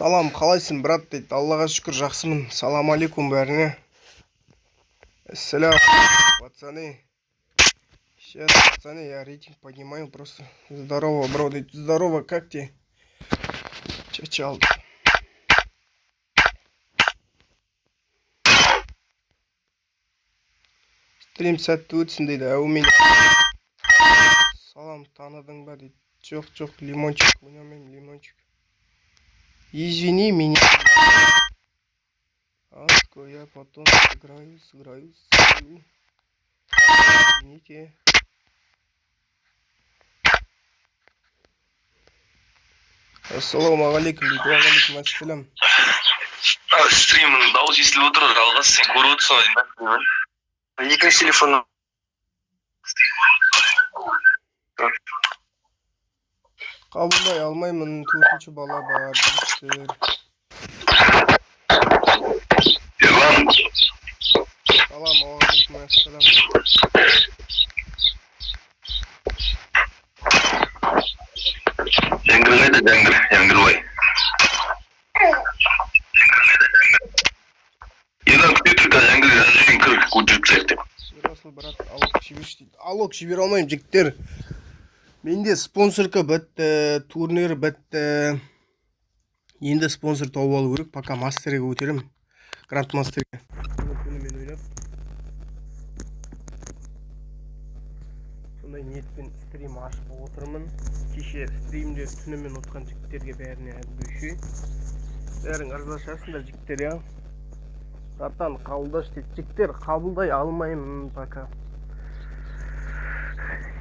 Салам, қалайсың, брат дейді. Аллаға шүкір, жақсымын. Салам алейкум бәріне. Ассалям, пацаны. Сейчас, пацаны, я рейтинг поднимаю просто. Здорово, бро, дейді. Здорово, как ты? Чачал. Стрим сәтті өтсін дейді. Әумин. Салам, таныдың ба дейді. Жоқ, лимончик, ойнамаймын, лимончик. Извини меня. Аско, я потом сыграю. Извините. Ассаламу алейкум дейді. Уағалейкум ассалам. Стримнің дауыс естіліп отыр, жалғас, сен көріп отырсың ба? Екінші телефоным. Қабылдай алмаймын, төртінші бала бар. Ерлан. Салам, алейкум ассалам. Жәңгір қайда, Жәңгірбай. Ерлан күтетірді, Жәңгір жүрген кіріп көтіріп сәйті. Расыл, брат, алок жіберші дейді. Алок жібер алмайым, жігіттер. Менде спонсорка бітті, турнир бітті. Енді спонсор тауып алу керек, пока мастерге өтерім. Гранд мастерге. Мен ойлап. Сондай ниетпен стрим ашып отырмын. Кеше стримде түнімен отқан жігіттерге бәріне бүйші. Бәрің арзашасыңдар жігіттер, я. Братан, қабылдаш дейді. Жігіттер, қабылдай алмаймын пока.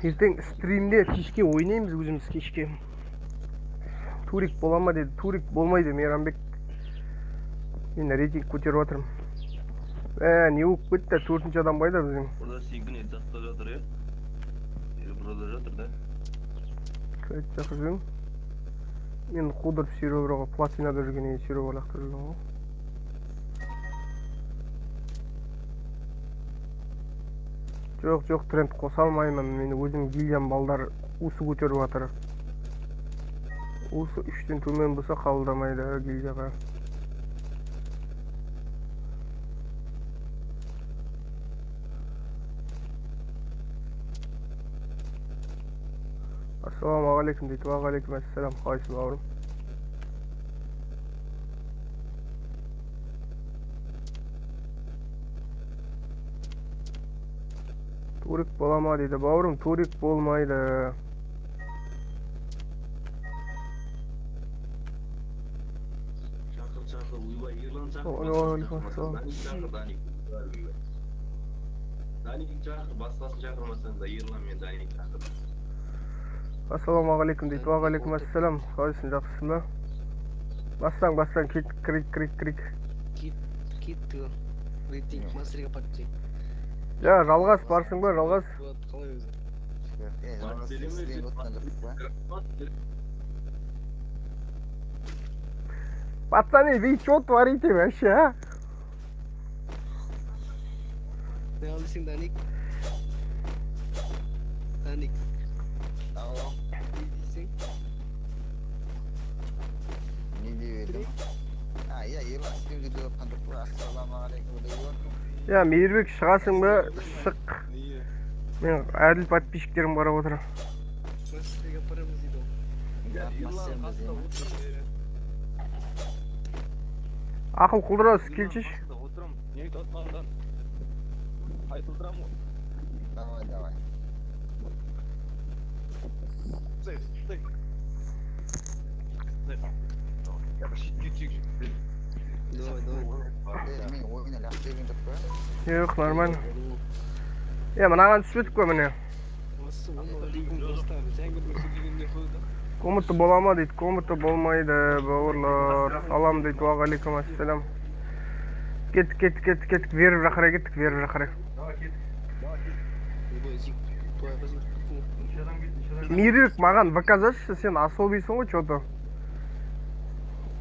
Ертең стримде кешке ойнаймыз өзіміз кешке. Турик бола ма деді. Турик болмайды, Мейрамбек. Мен рейтинг көтеріп отырмын. Не өк бітті, төртінші адам байда біздің. Burada Sink'in etrafta жатыр, ya? Burada жатыр, да? Қайт жақы жүрген. Мен қудырып серверға, платинада жүрген серверлақта жүрген ғой. Жоқ, тренд қоса алмаймын. Мен өзім гильям балдар усы көтеріп жатыр. Усы 3-тен төмен болса қабылдамайды гильяға. Ассаламу алейкум дейді. Уағалейкум ассалам. Қалайсың, бауырым? Турик бола ма дейді. Бауырым, турик болмайды. Шақыр, уйбай, Ерлан Даник шақыр, басқасын шақырмасаң да Ерлан мен Даник шақыр. Ассаламу алейкум дейді. Уағалейкум ассалам. Қалайсың, жақсысың ба? Бастан, кет, крик. Кет, рейтинг мастерге подчек. Ja, жалғас барсың ба, жалғас? Қалай өзі? Пацаны, вы что творите вообще, а? Ne alıyorsun Danik? Danik. Tamam. Ne diyorsun? Ha ya Ерлан стрим video yapanda Assalamualaikum diyor. Ya Мейірбек шығасың ба? Шық. Мен әділ подписчиктерім қарап отыр. Мастерге апарамыз дейді ол. Ақыл құлдырас, келшіш. Отырам, не айтатмағдан. Айтылдырам ғой. Давай. Стай. Давай. Мен ойына лақтырген жоқ па? Жоқ, нормально. Мынаған түсіп қой міне. Осы оны лигін бастап, Жәңгірдің сөйлегенде қойды. Комната бола ма дейді. Комната болмайды, бауырлар. Салам дейді. Уағалейкум ассалам. Кеттік. Веріп жақырай. Мейірбек, маған ВК жазшы, сен особейсің ғой, что-то.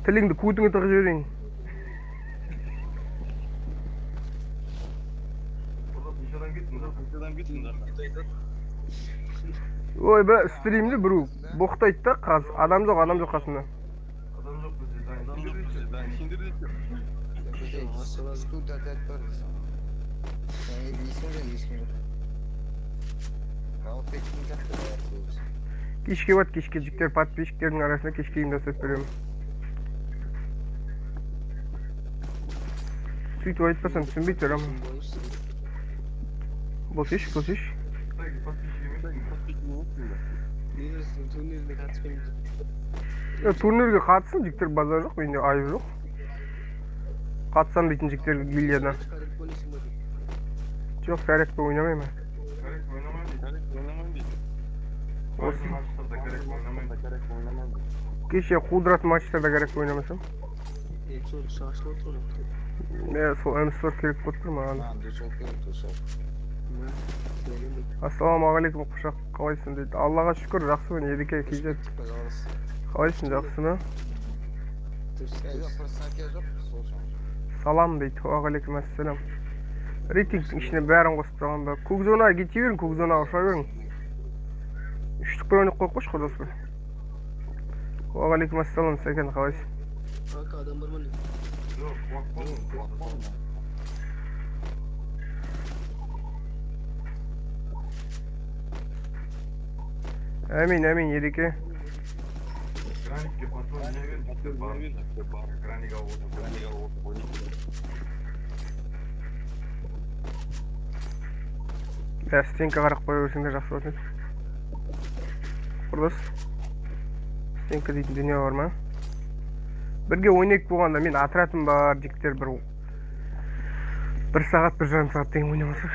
Тіліңді көтіңе тығып жіберейін. Ой, стримді біру боқтайды да қаз. Адам жоқ қасында. Адам жоқ бізде, Scooter var desem. Yani bir ismi de. Ama pek kimse de yapıyoruz. Kişki var, kişkicikler, patpişiklerin arasında kişkiyi de söpürüyorum. Süt ayıtmasam sümbütür ama. Boş iş. Bilirsin, turnirde kaçmayınca. Ya turnirге қатысым жігіттер базар жоқ, менде айып жоқ. Қатысам дейтін жігіттер гильдиядан. Çıkarıp polisim var. Жоқ, Карекпен ойнамаймын. Осы кеше қудыратын матчтарда Карекпен ойнамасам. Çok şaşlı oturuyor. Сол МС керек болып тұр маған. Dusok. Söyledim. Ассалаумағалейкум құшақ, қалайсың дейді. Аллаға шүкір, жақсымын, едеке кейжет. Pazarlısı. Қалайсың, жақсы ма? Yok fırsat yok. Solcan. Салам дейді. Уағалейкум ассалам. Рейтингтің ішіне бәрін қосып тұрғанда. Көк зонаға кете берің, көк зонаға ұша берің. Үштік бір ойнап қойып қойшы құрдоспен. Уағалейкум ассалам, Сәкен, қалайсың? Kanka adam var mı? Әмин, едеке. Стенка қарап қоя берсеңдер жақсы болатын еді. Құрдас. Стенка дейтін дүние бар ма? Бірге ойнайық болғанда мен отрядым бар, жігіттер бір сағат, бір жарым сағат деген ойнамасақ.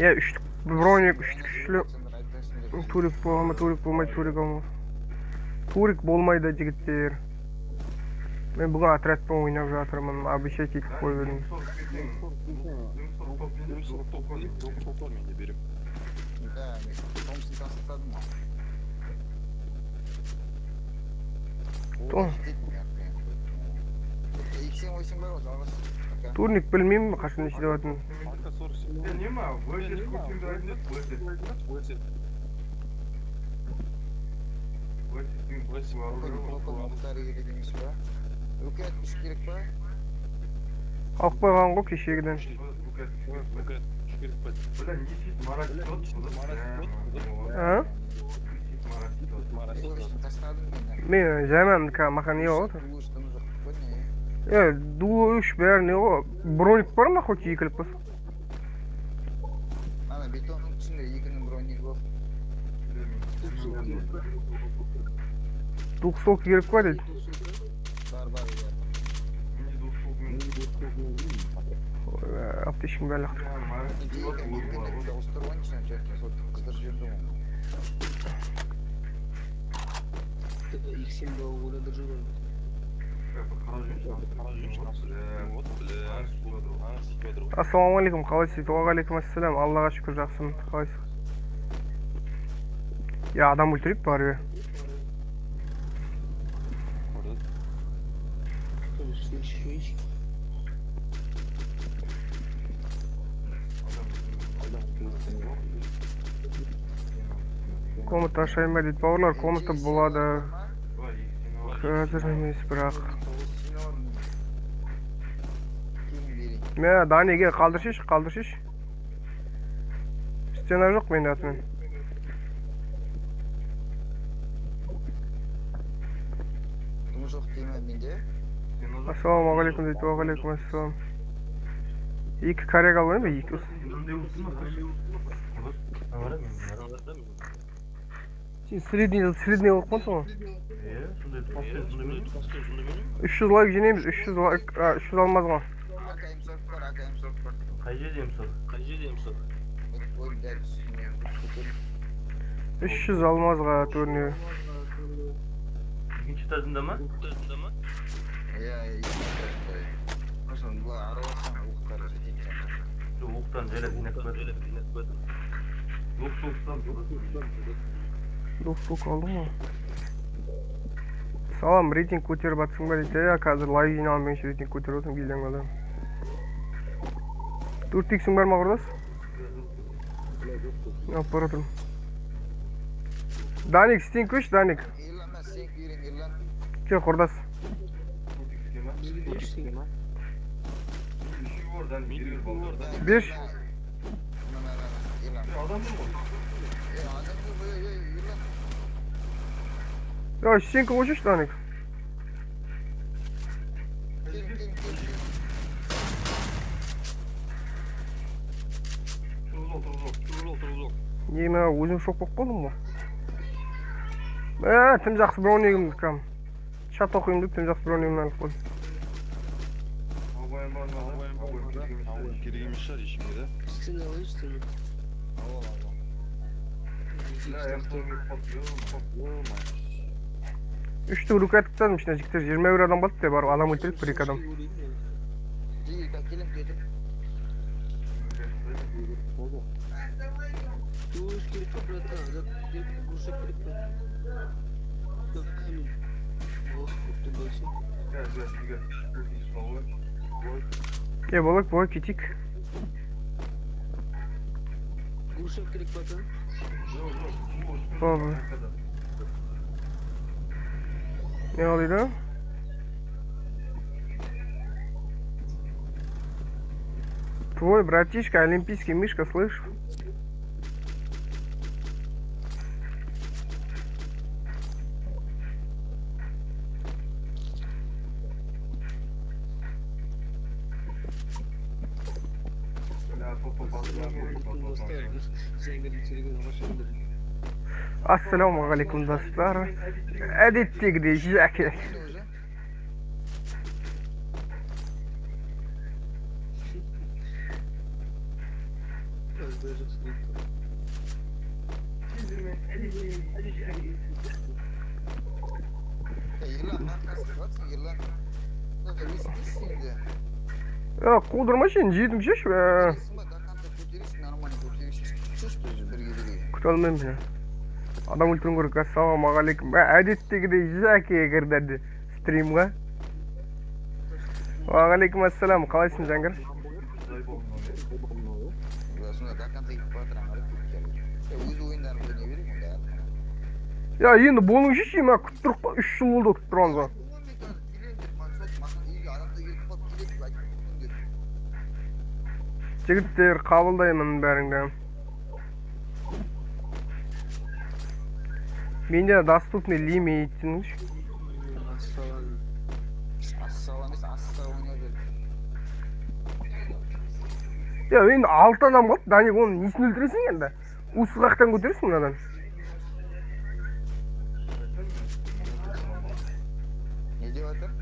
Иә, үштік, бір ойнайық, үштік. Турик болма, турик болмайды, турик алма. Турик болмайды жігіттер. Мен бүгін отрядпен ойнап жатырмын, обещать етіп қойып едім. Да, Томский констатадым. Том. X8 бар ғой, жалғыз. Турник білмеймін, қашан неше деватын. Мұқтары керек емес па? Үкет үш керек па? Алып қойған ғой кешегіден. Мен жайман маған не болады? Дуо үш бәрі не ғой? Броник бар ма хоть екілік болса? Ана бетонның ішінде екінің броник бол. Дұқсол керек па дейді? Бар. Аптешкін бәрі лақтыр. Қыздар жерді ғой. X'in de oğlu duruyor. Ассалаумағалейкум, қалайсыз? Уағалейкум ассалам, Аллаға шүкір жақсымын, қалайсыз? Я адам өлтіріп бар бе? Комната ашайын ба дейді, бауырлар, комната болады. Қазір емес бірақ. Мен Даниге қалдыршиш. Стена жоқ менің атымен. Жоқ деймін менде. Ассалаумағалейкум дейді, уағалейкум ассалам. Екі коряк алайын ба, екі? Сен средний болып қонсың ғой? 300 лайк жинейміз, 300 алмаз ғой. AKM40 бар. Қай жерде емсор? 300 алмазға турнир. Екінші тазында ма? Иә. Осыны бұлай араласаң ұлықтары жетейін. Жоқ, оқтан жайлап жинап қойды. Доқ алдым ғой. Салам, рейтинг көтеріп атсың ба дейді. Қазір лайв жиналым менше рейтинг көтеріп отым гильден қалдым. 4x'ің бар ма құрдас? Алып бара тұрмын. Даник, стенк көш, Даник. Ирлан, сен күйрен Ирлан. Ке құрдас. Oradan giriyor vallahi. Beş. Adam mı var? Ya стенка хочешь, Таник? Ема өзім шок болып қалдым ғой. Тым жақсы бронигімді кәм. Чат оқимын деп тым жақсы бронигімді алып қойдым. керек емес шығар ешкімге да. Сен алайын сені. Үш түгірік айтып тастадым ішіне жігіттер 21 адам қалды деп барып адам өлтіреді, бір екі адам. Душ керек па, братан? Грушек керек па? Yok, камень. Бос көпті болсын. Болайық, кетейік. Грушек керек братан? Болды. Не қалайды? Твой братишка олимпийский мишка, слышь? Ассалаумағалейкум достар. Әдеттегідей жәке. Қудырмашы, жетім шеш. Күте алмаймын мен. Адам өлтірін көрік. Ассалаумағалейкум. Әдеттегідей жәке кірді стримға. Уағалейкум ассалам. Қалайсың жаңғыр? Ya енді болың шешей ма күттіріп қой, 3 жыл болды күттір оңға. Жігіттер қабылдаймын бәріңді. Менде доступный лимитіңіз. Ya енді 6 адам қалды, Даник оны несін өлтіресің енді? Осы қақтан көтересің мынадан. Ne diyor adam?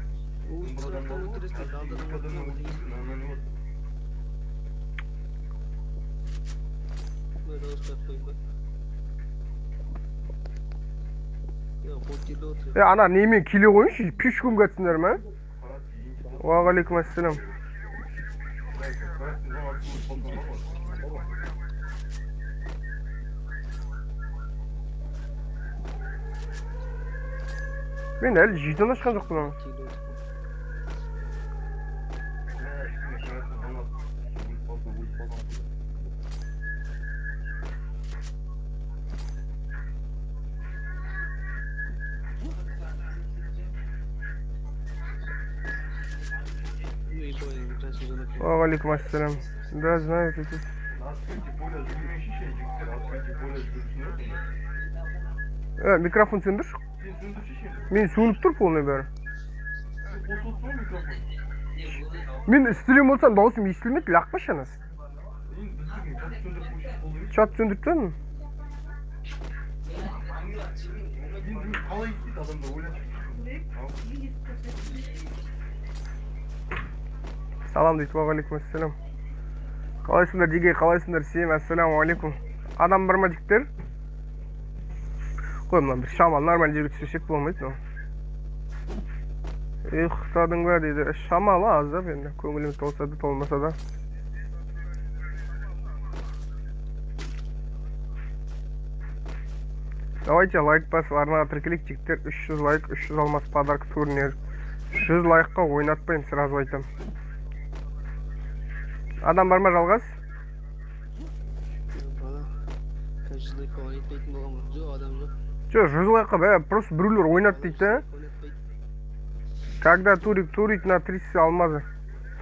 Ана немен келе қойыншы, пешком қатсыңдар ма? Уағалейкум ассалам. Мен әлі жетен ашқан жоқпын ама. Уағалейкум ассалам. Да, знаю, это тут. Микрофон сөндірші. Мен сөніп тұр полный бәрі. Мен істілем болсам дауысым естілмейді, лақпа шанас. Чат сөндіріп тұрмын. Салам дейді, уағалейкум ассалам. Қалайсыңдар, деге қалайсыңдар, сен, ассаламу алейкум. Адам бар ма жіктер? Қой, мұнан бір шамал нормаль жерге түсесек болмайды. Ұйықтадың ба дейді. Шамалы аздап енді. Көңіліміз толса да, толмаса да. Давайте лайк басып арнаға тіркелейік жігіттер. 300 лайк, 300 алмас подарок турнир. 100 лайкқа ойнатпаймын, сразу айтам. Адам бар ма жалғас? Жоқ, 100 лайкқа бә, просто біреулер ойнат дейді. Когда турик на 30 алмазы.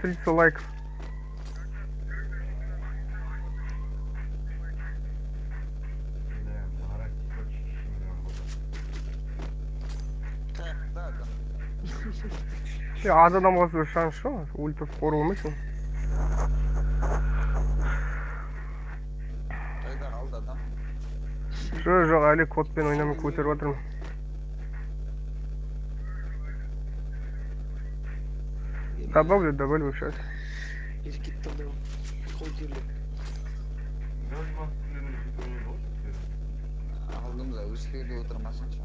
30 лайков. Қаяқта адам. Аз адам болса шанс жоқ. Ультіп қор болмайсың. Қайда қалды адам? Жоқ, әлі кодпен ойнамай көтеріп отырмын. Добавлю сейчас. Еркекті алдым. Холдерлік. Алдым да өскелі отырмасыншы.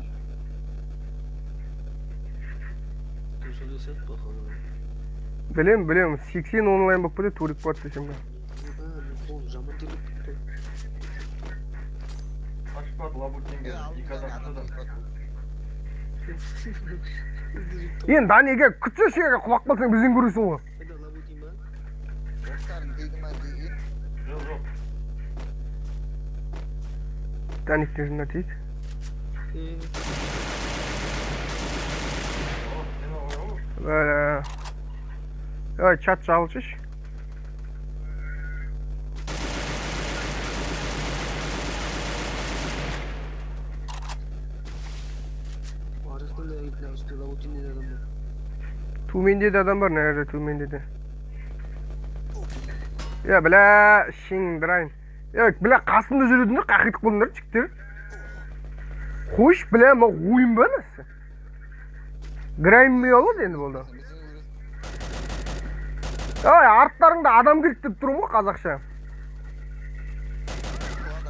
Төсілі сәт бақылы. Білем. 80 онлайн болып кетеді, турик болады десем де. Қолым жаман делік бітті. Ашпады лабутинге екі адам шыды. Енді Данеге күтсе шеге құлақ қалсаң бізден көресің ғой. Қайда лабутин ба? Оқтарын дейді ма дейді? Жоқ. Даниктен жына тейді. Чат жалышыш. Арыстан да итне үсті лабутинде де адам бар. Төменде де адам бар, нәрде төменде де. Бля, шыңдырайын. Бля, қасында жүретіндер, қақитып қолындар, чіктер. Қош, бля, ма ойын ба насы? Грайм алады енді болды. Арттарыңда адам керек деп тұрмын ғой қазақша.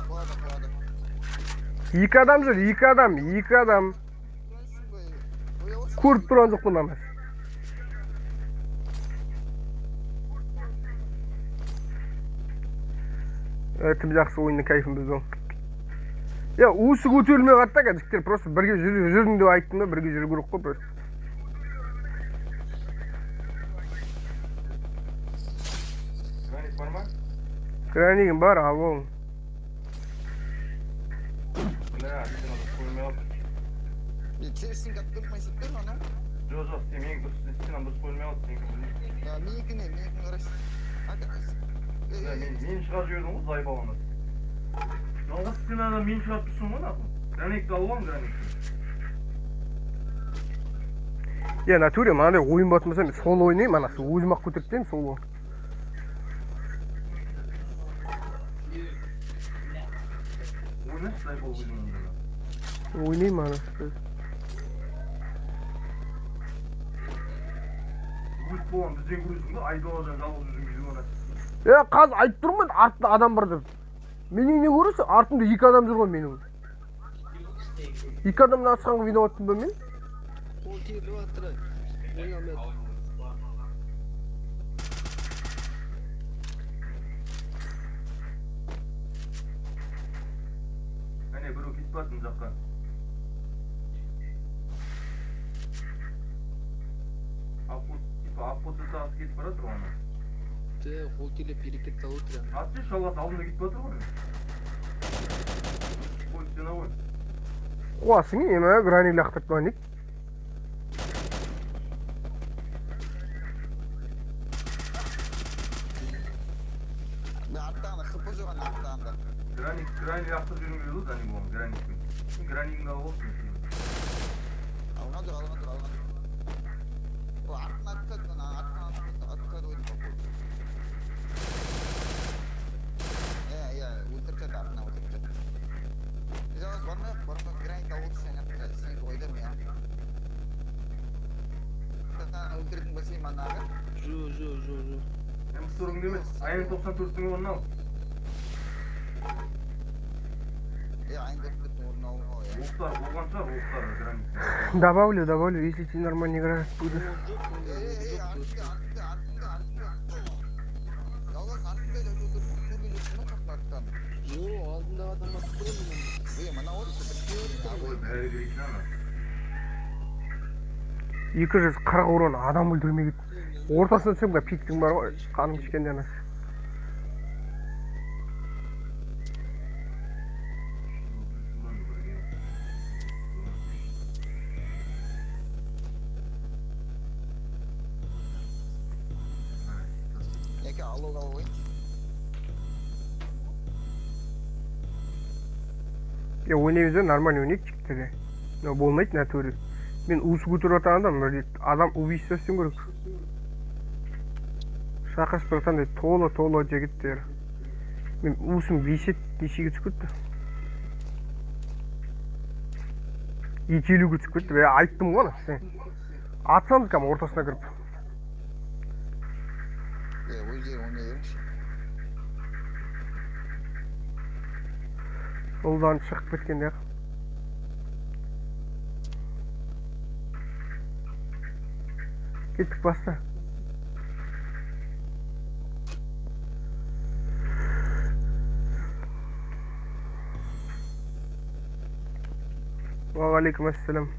Қолады. Екі адам жүр, екі адам. Көріп тұрған жоқ бұнан аз. Тым жақсы ойынның кайфын біз ол. Осы көтерілмей қатта кәдіктер, просто бірге жүрдің деп айттым да, бірге жүру керек қой просто. Граник бар ма? Гранигім бар, ал ол. Бля, сен оны қоймай алып. Терісін қап тұрмайсың тұр ма? Жоқ, сен менің дұрыс қоймай алып. Менікіне қарайсың. Мен шығарып жібердің ғой, зай баланы. Жалғыз сен адам мен шығарып тұрсың ғой, нақым. Граникті алып алам, граникті. Натуре, мынандай ойын батымаса мен сол ойнайым, анасы өзім-ақ көтірттеймін сол ол. Ойнайсыз, зай бал ойнайын. Ойнайым анасы. Өліп болған бізден көресің ғой, айдаладан жалғыз жүрген жүзі ғана. Қазір айтып тұрмын, артында адам бар деп. Менің не көресің? Артында екі адам жүр ғой менің. Екі адамнан асқанға виноватпын ба мен? Қол терлі баттыры. Ойнамет. Әне, біреу кетіп барды мына жаққа. Ақпот жасағысы кетіп баратыр ғой ана. Қол терлеп ерекетті алып тұр. Атшы шалғасы алдында кетіп батыр ғой. Қой сен ғой. Қуасың еме, грани лақтырып бәнек. Аттағында қыпы жоған аттағында. Грани лақтырып жүрген керек ғой, Грани болған, граникпен. Сен гранигіңді алып олсын. Алған жоқ. Ол артын атқады ойын қоқыл. Өлтіртеді артына өлтіртеді. Жалғыз бармай граник алып сен ойдым я. Өлтірдің ба сен манағы? Жоқ. М-40'ыңды емес, айын 94'іңі орын ал. Айын 94'ің орын алуға ғой. Оқтар, болған шығар, оқтар, граникпен. Добавлю, если ты нормально играешь, будет. Жоқ, алдындағы адам баттыр ғой менің. Мына орысы Бәрі керек ана. 240 урон адам өлтірмей кетті. Ортасында түсемге пиктің бар ғой, қаным ішкенде анасы. aka алуға қойын. Ойнаймыз да нормально ойнайық жігіттер. Болмайды натуре. Мен уысы көтеріп жатқанда адам убийство істеу керек. Шақырып тұрғандай толы жігіттер. Мен уысым бесет нешеге түсіп кетті. 250-ге түсіп кетті. Айттым ғой сен. Атсаңыз кәм ортасына кіріп. Өз жерің ойнай беріңші. Олдан шығып кеткенде. Кеттік баста. Валейкум ассалам.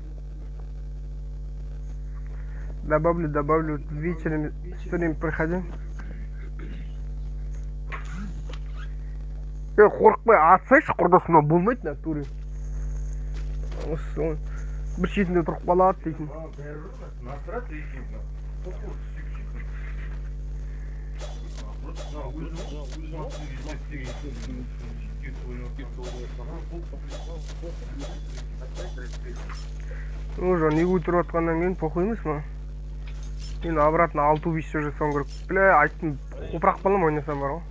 Добавлю вечером что-нибудь приходи. Қорықпай атсайшы құрдасына болмайды натуре. Осы бір шетінде тұрып қалады дейтін. Насрать дейтін. Уже не көтеріп жатқаннан кейін похуй емес ма? Мен обратно 6 убийство жасауым керек. Бля, айттым, қопырақ балам ойнасам бар ғой.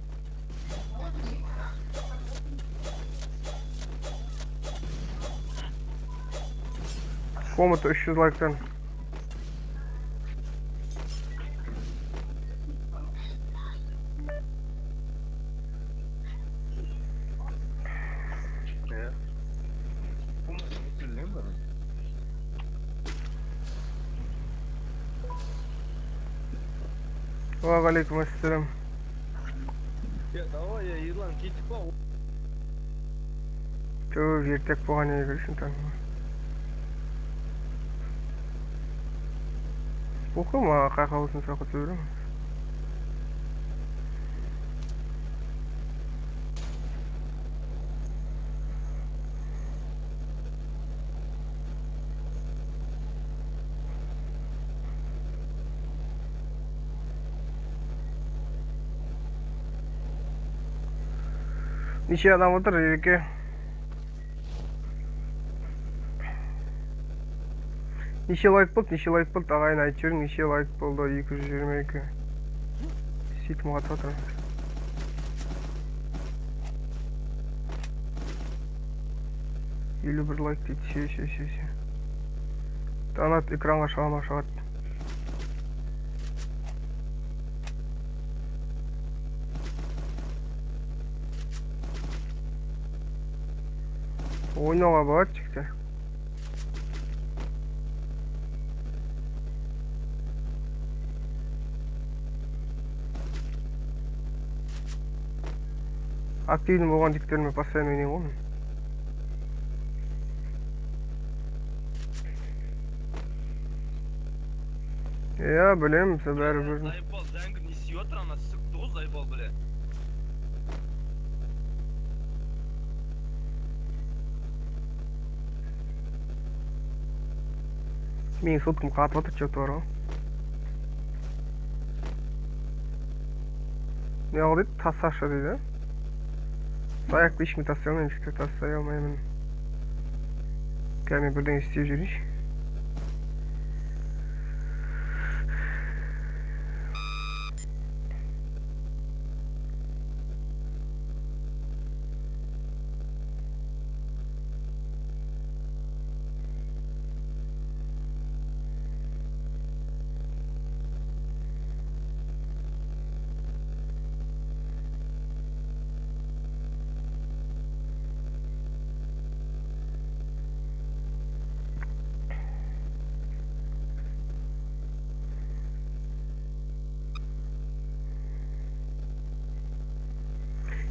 Комната 300 лайктан. Валейкум ассалам. Давай, Ерлан, кетіп па. Жоқ, ертек болған не көрсін таныма. Оқы ма қақауысын сақы сөйлем. Неше адам отыр, Ереке? Неше лайк болды, ағайын айтып жүрің, неше лайк болды, 222. Сөйтіп мұғатып отырмыз. Елу бір лайк дейді, ше. Танат экранға шығады. Ойнауға болады жігіттер. Активный болған жігіттермен постоянно ойнаймын ғой мен. Я білем, сіз бәрі көрдің. Заебал, зәңгір не сүйіп отыр, ана сүкті ғой заебал, бля. Менің соткым қатып отыр, чөкті бар ғой. Не ол дейді? Тассашы дейді. Саяқты ешкім тастай алмаймын, жігіттер тастай алмаймын. Кәме бірден істеп жүрейінші.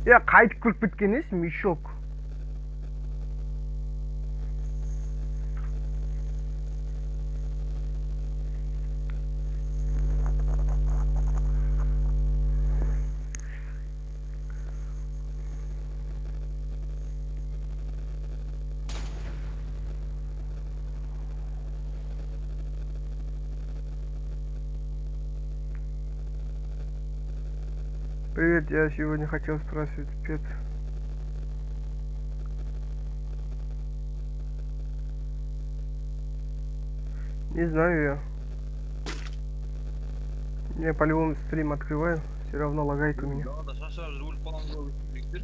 Ya қайтып көріп кеткен ес, мешок. Привет, я сегодня хотел спросить, Пет. Не знаю я. Я по-любому стрим открываю, все равно лагает у меня. Далада шашырап жүріп өліп қаламыз ғой бектер.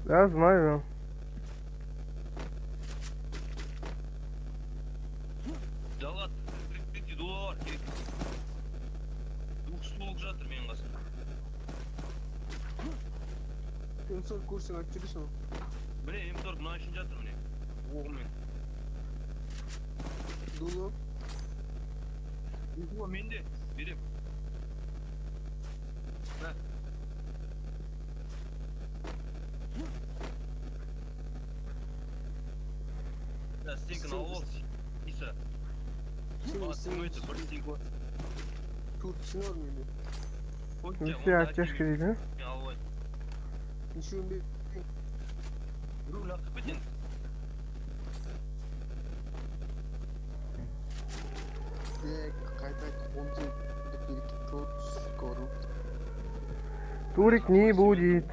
Да, знаю. Далат кредит доллар керек. Үкіс толып жатыр менің қасымда. М40 курсың айтып жүрсің. Міне М40 мына үшін жатыр міне. Оғымен. Дуло. Дуло менде. Берем. На. Да, стенканы алып ал. Иса. Сен өйтіп бір стенкі бар. Турчусун бар менде. Все оттяжки дейді. Мен алып алайын. Ничего не Руль ақтып кетейін. қайта қонды тот скоро. Турик не будет.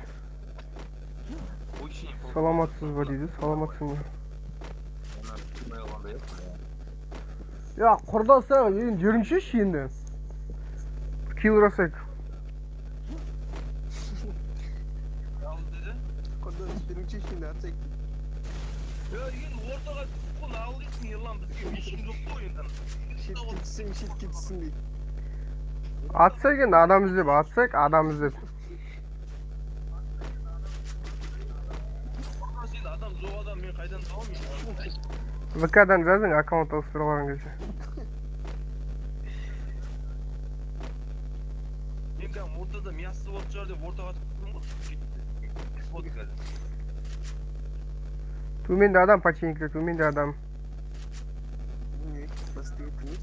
Очень Саламатсыз ба дейді, саламатсың ба? алғанда еді. Ya құрдас енді жүріңшеші енді. Кил ұрасайық. Алды деді. Құрдан бірінші ішінде атсайк. Енді ортаға түсіп ал дейсің ерлан бізге ешкім жоқ қой енді. Шет кетсін дейді. Атсайық енді адам іздеп, атсайық адам іздеп. Сен адам жоқ адам мен қайдан табамын? ВК-дан жазың аккаунт ауыстырылған кезде. Мен қазір ортада мясо болып шығар деп ортаға тұрдым ғой. Вот қазір. Төменде адам починникте, төменде адам. Не, бастығы кіміз?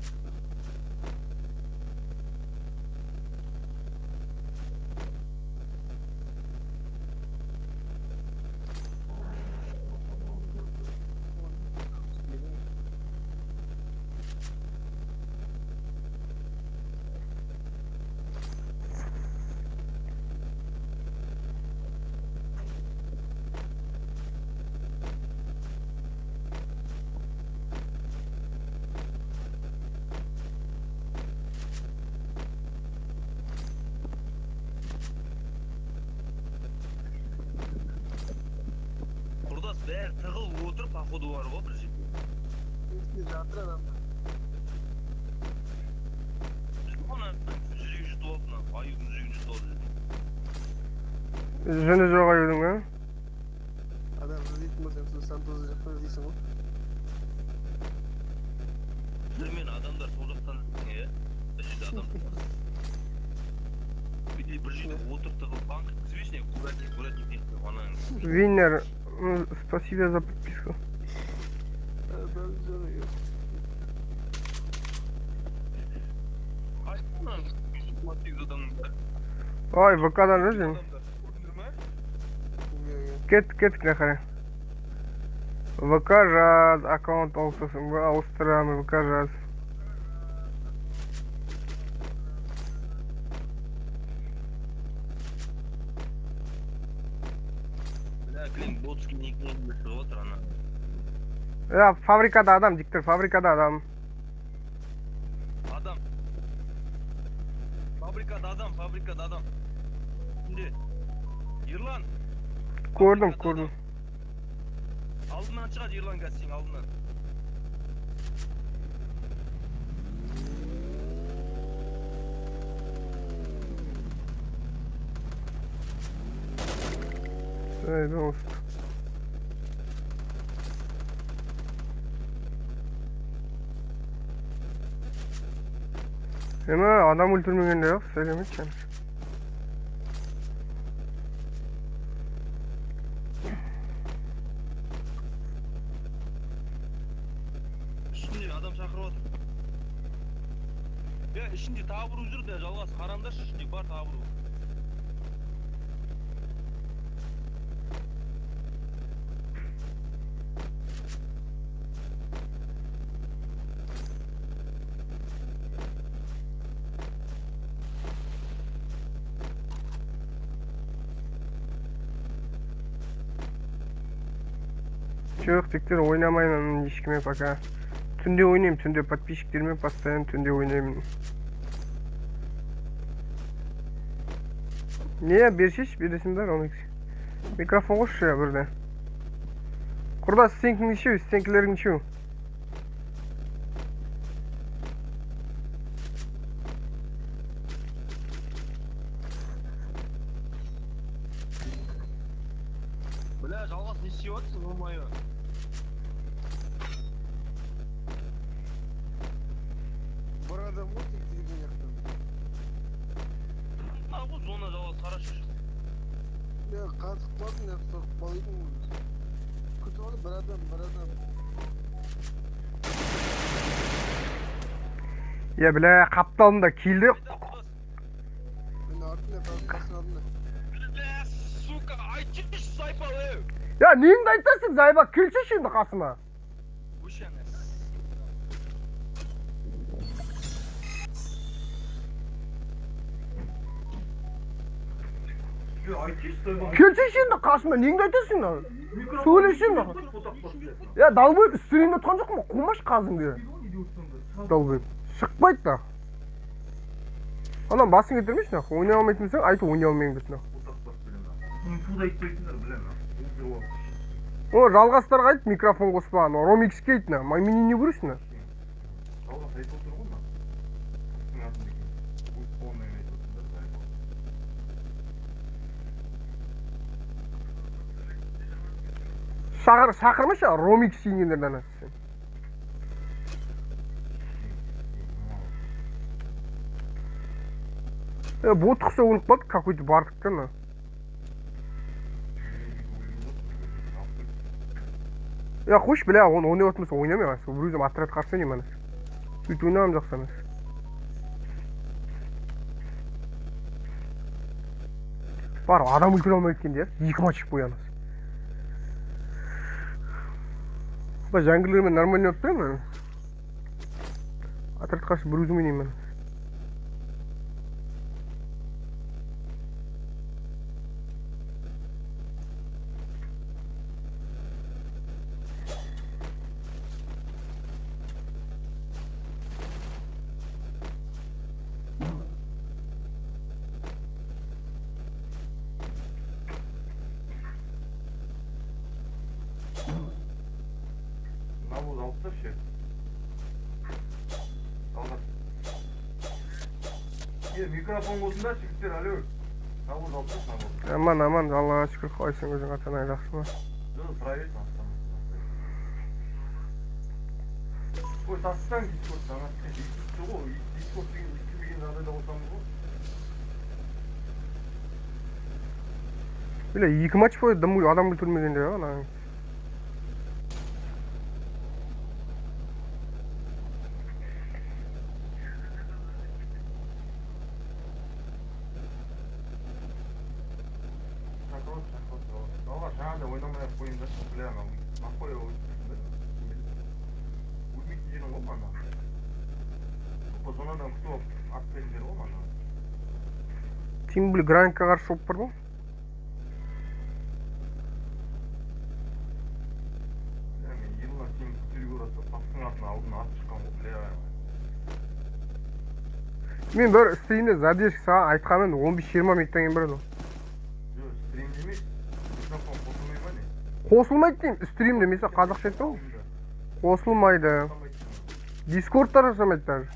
Құрдас бәрі тығылып отыр, походу бар ғой бір жерде. Үстінде жатыр адамдар. Оны жүрегі жұтып алып, аюдың жүрегін жұтып алып жүрген. Жыны жоқ аюдың ба? Адам іздейтін болсаң, сол Сантозы жақтан іздейсің ғой. Мен адамдар сол жақтан иә. Бір жерде адам бар. Bir жерде отырып тығылып банк известный куратник дейді ана. Виннер, спасибо за подписку. Адам жоқ еді. Айтқан смотри адамның бәрі. Ой, ВК-дан жазың. Көрдіңдер ме? Кеттік не қарай. ВК жаз, аккаунт ауыстырамын, ВК жаз. Клин ботский никнейм шығып отыр ана. Ya fabrikada adam Diktir, fabrikada adam. Adam. Fabrikada adam. Şimdi. Yırlan. Gördüm. Aldından çıkar yırlan gelsin aldından. Öyle olsun. Adam öldürmegende yok, söylemekçen. Ішінде адам шақырып отыр. Ішінде табыру жүр де жалғас қараңдаршы, ішінде бар табыру. Жоқ, тектер ойнамаймын ешкіммен пока. Түнде ойнаймын, түнде подписчиктермен постоянно түнде ойнаймын. Не, бершеш, бересің бар, оны микрофон қойшы ya бірде. Құрдас, сенкің нешеу, сенкілерің нешеу? Бля, жалғас не істеп жатсың, о-майо? Bir adam var tek telefon yaktım. Bu zona жалғас қарашы. Ya kazık var mı yapsak bayıldım mı? Kötü oldu bir adam. Ya bile kaptalım da kildi. Ben artık ne kalsın adına. Бля, сука, айтшы сайпалы. Ya neyini de aytasın Zayba, külçe şimdi kasıma. Уш емес. Külçe şimdi kasıma, neyini de aytasın lan? Söylesin lan. Ya dalbuyup üstüne tutkan yok mu? Kumaş kazın diyor. Dalbuyup. Şıkmaydı da. Anam basın getirmiş ne? Oynay almayın sen, ayıtı oynay almayın desin. Инфуда айтпайтындар білем. O жалғастарға айт микрофон қоспаған, Ромикске айт на, маймені не көресің на? Жалғас айтып отыр ғой мына. Сіздің атындекен. Өз қолымен айтып отырсыңдар да айтып. Шақырмашы, Ромикс дегендерден сен. Ботқысы өліп қалды, какой-то бардықтан на. Ya hoş bile onu oynayatmasa oynamıyor. Bu yüzden atret karşı oynayayım ben. Hiç oynamayacaksanız. Var adam ülkün olmak için diye. Yıkım açık bu yalnız. Bu jungle'larımı normal yok değil mi? Atret karşı bir yüzüm oynayayım ben. Навоз алып тасташы. Жалғас. Микрофон болсын да, жігіттер, алло. Навоз алып ташы, навоз. Aman Allah'a şükür koysun gözün katına aylaksın ha. Жоқ, сұра берсін астан. Ой, тастан Discord-тан. Discord ғой, Discord деген естімеген жағдайда болсамыз ғой. Bile yıkım açık boyu adam öldürmegende ya lan. жаңағыдай ойнамай-ақ қойыңдаршы, бля, анау нахуй ойнайсыңдар. Өлмейтін жерің ғой мана. Зонадан күтіп алып ат беріңдер ғой мана. Tim böyle Granit'e karşı şop var mı? Yani yıllar сен күтуге ұрады, тастың артына алдына ат шыққан ғой, бля. Men bir isteyinde zadержка sağa айтқанмен 15-20 минуттан кейін барады. Жоқ, стримде емес. Микрофон қосылмай ма не? Қосылмайды деймін, стримде mesela қазақша айтты ғой. Қосылмайды. Discord'та жасамайды даже.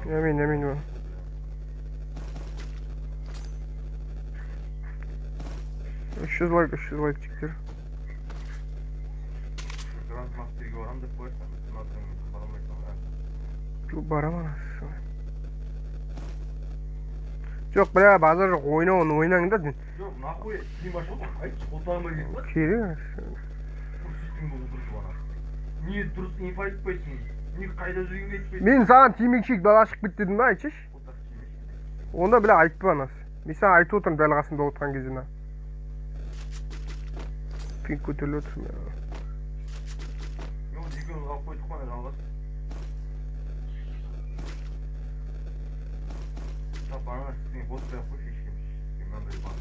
Emin ol. Üç yüz like çıktı. Grand Master'ga oram deb qo'yarsan. Shundan baramaysan. Bu baraman. Yok bile bazıları oynayın da. Yo'q, nahvoy, keyin boshqa ayt, o'tolmay ketdi. Kerak. Kursisting bo'lib turibdi bana. Niye durust info aytmaysan? Niye qayda yurganingni aytmaysan? Men sana timikçik dalaşık bit dedim ha içiş. Onda bile ayıp bana. Ben sana ayıp oturun belgasında oturan gezine. Pink kötülü oturum ya. Yo'q, jigini olib qo'ydik mana alg'as. Bana sizin bot yapmış işlemiş. Bilmem böyle bak.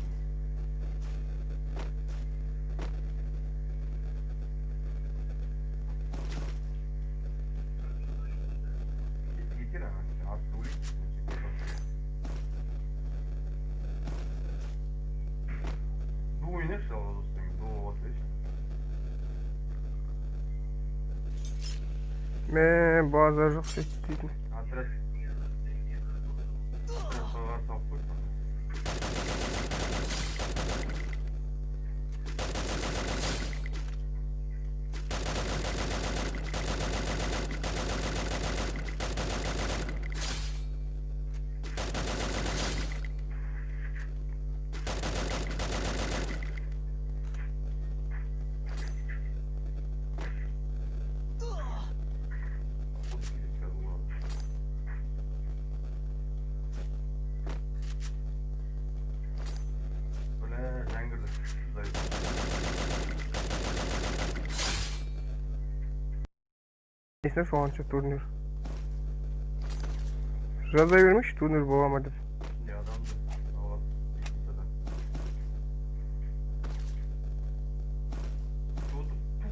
Getir ama. Aslı Bu oyunu işte o dostum. Bu atış. Me bazıları çok seçtiydim. Adres. Var sapık. Neyse soğançı turnür. Raza vermiş turnür boğamadı. Ya adamdı. Hava.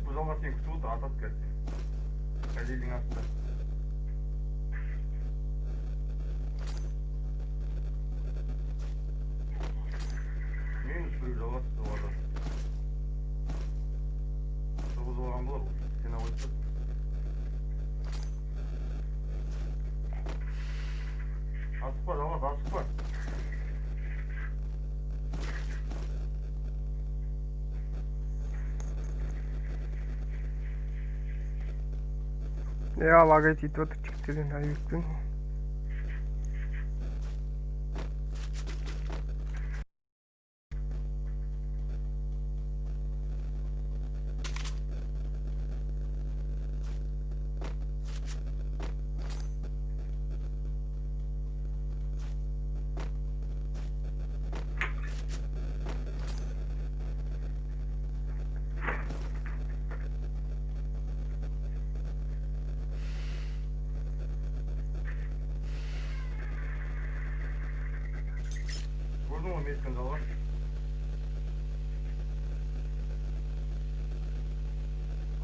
Bu zaman sen kutu atat geldi. Kalelin aslında. Minus bir zaman doğru. Bu zaman bu. Sen avutsun. Asık var ama asık var. Ya lagayt itvat çıktı dedin ayıktın. Gördün mü Amerikan dalı?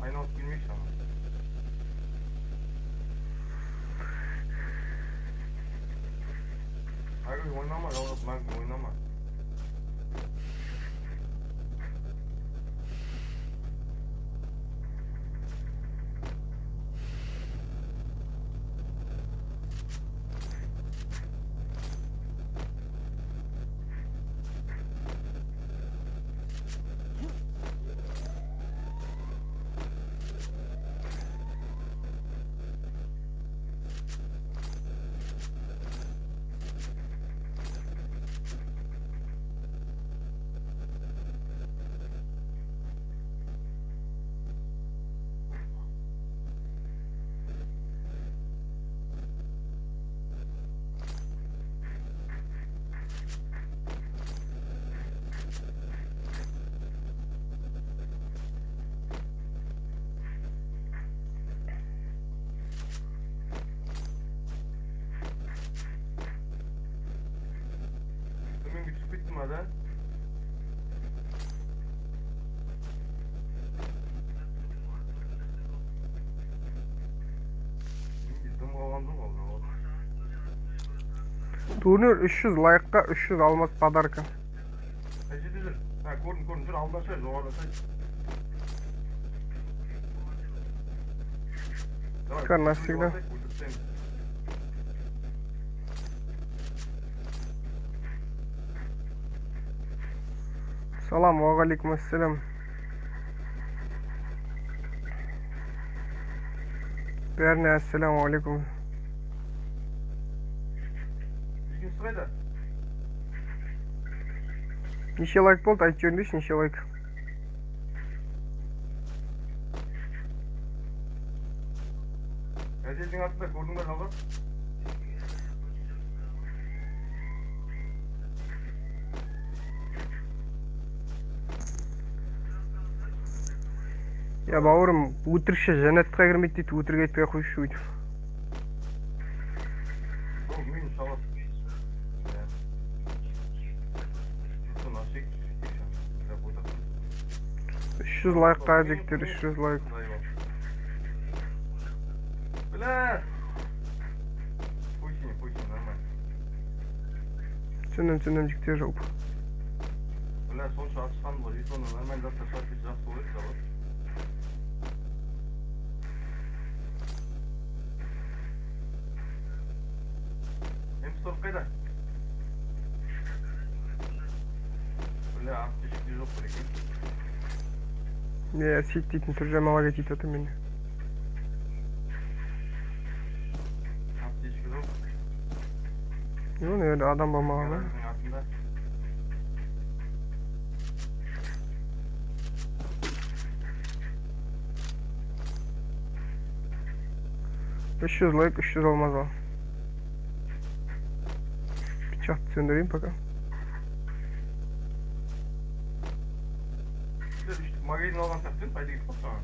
Aynı ot bilmiş ama. Hayır oynama, oynama. Hadi. Bizim havandım oldu. Turnir 300 like'ka 300 almaz padarka. Dur. Ha ko'rin dur aldan söyle orada Çıkar nasıl gider? Assalamualaikum. Bәріне ассаламуалейкум. Үйгенсіз қайда? Неше лайк болды, айтып жіберіңдерші, неше лайк. Газелдің артында көрдің бе жалғас? Я бауырым, өтірікші жәннатқа кірмейді дейді, өтірік айтпай қойшы өйтіп. Бұл мен жалғас. 300 лайкқа жектер, 300 лайк. Бля! Пойсин, нормально. Түсінім жектер жауып. Бля, сонша ашқан бұл, жетоны нормально заттар шарпет жақсы болады, жалғас. М-140 қайда? Бля, аптечкте жоқ бір екен. Сет дейтін түр жамаға кетейді отыр мені. Аптечка жоқ. Енді адам болмаған ба? Гараждың артында. Үш жүз лайк, 300 алмаз ал. Печатты сөндірейін пока. Магазин алған сәттен пайда кетіп қалды саған.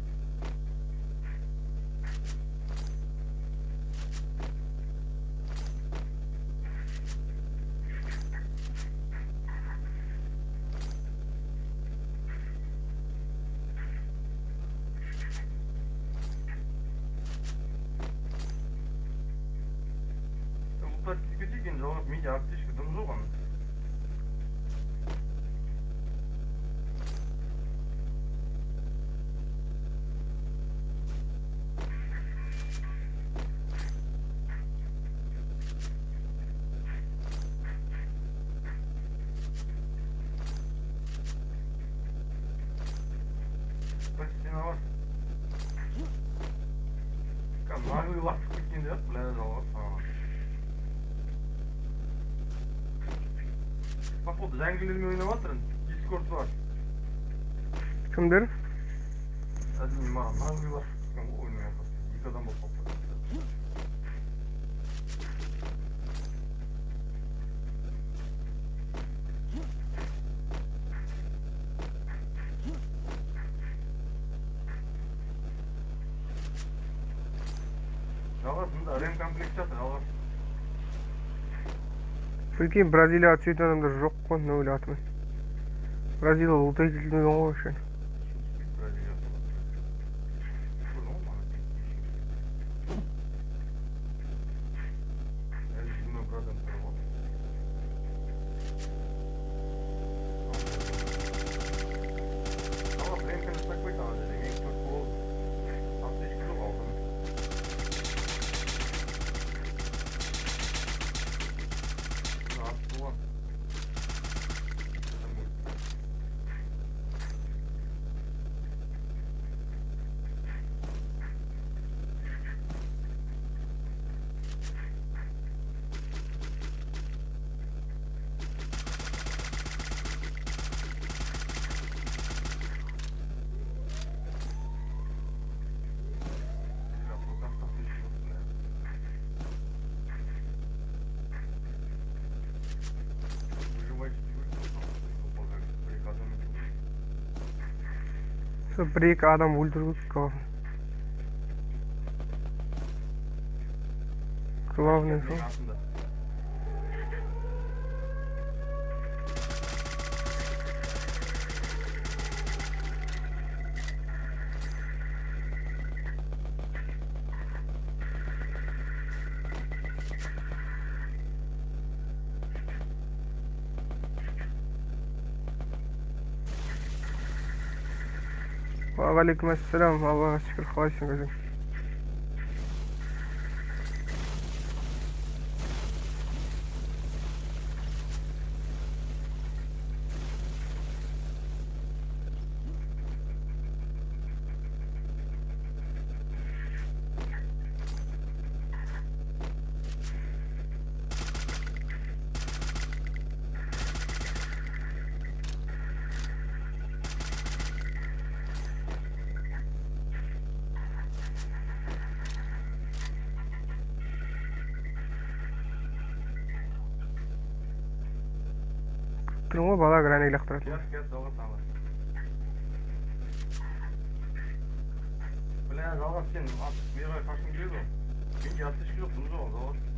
Бұлттар тізгіде екен жалғас, менде аптечка дым жоқ аны. Стена бар. Наглый ластық кеткенде ақ, бля, жалғас саған. Походу, жәңгілермен ойнап жатырын. Дискорд бар. Кімдер? Әділмен маған наглый ластық кеткен ғой ойнап жатыр. 2 адам болып қалыпты. Жалғас, мұнда ремкомплект жатыр, жалғас. Прикинь, Бразилияға түсетін адамдар жоқ қой, не ойлатымын. Бразилия ұлт екілден ғой үшін. Бір-екі адам өлтіріп қалған. Главный сол. Алейкум ассалам, Аллаға шүкір, қалайсың өзің? тұрмын ғой, бала гранек лақтыратын. Gel dalga sağla. Bilen dalga sen at bir yere kaçın geliyor mu? Bir yatış kilo bunu da dalga.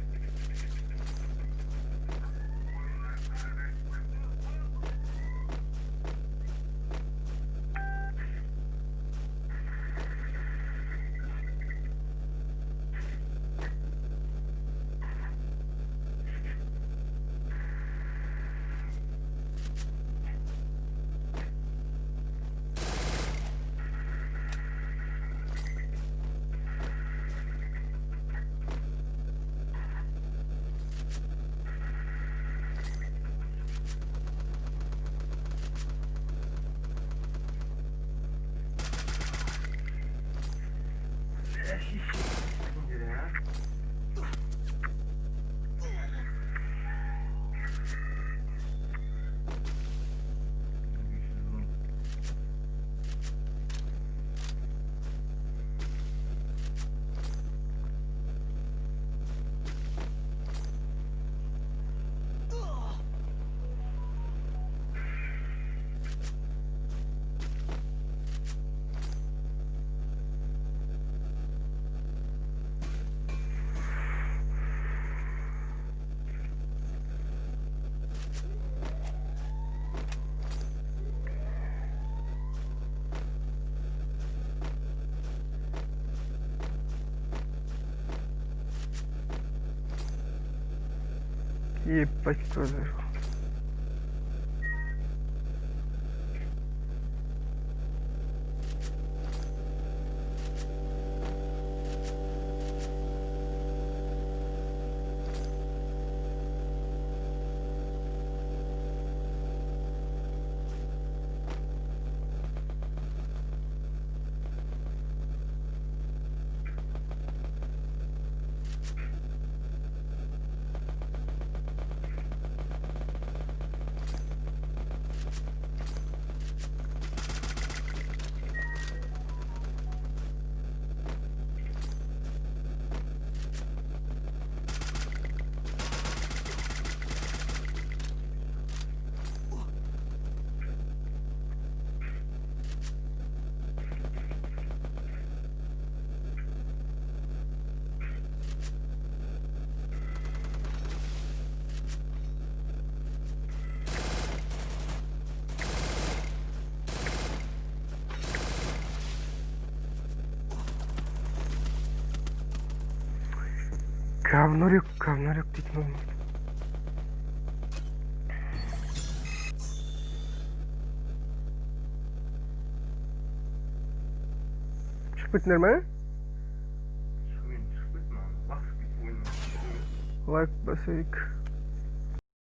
Ебать, тоже. Говнорек дейтін ол. Шығып кеттіңдер ме? Çıkmayın çıkmayın lan. Bak bir oyun. Лайк басайық.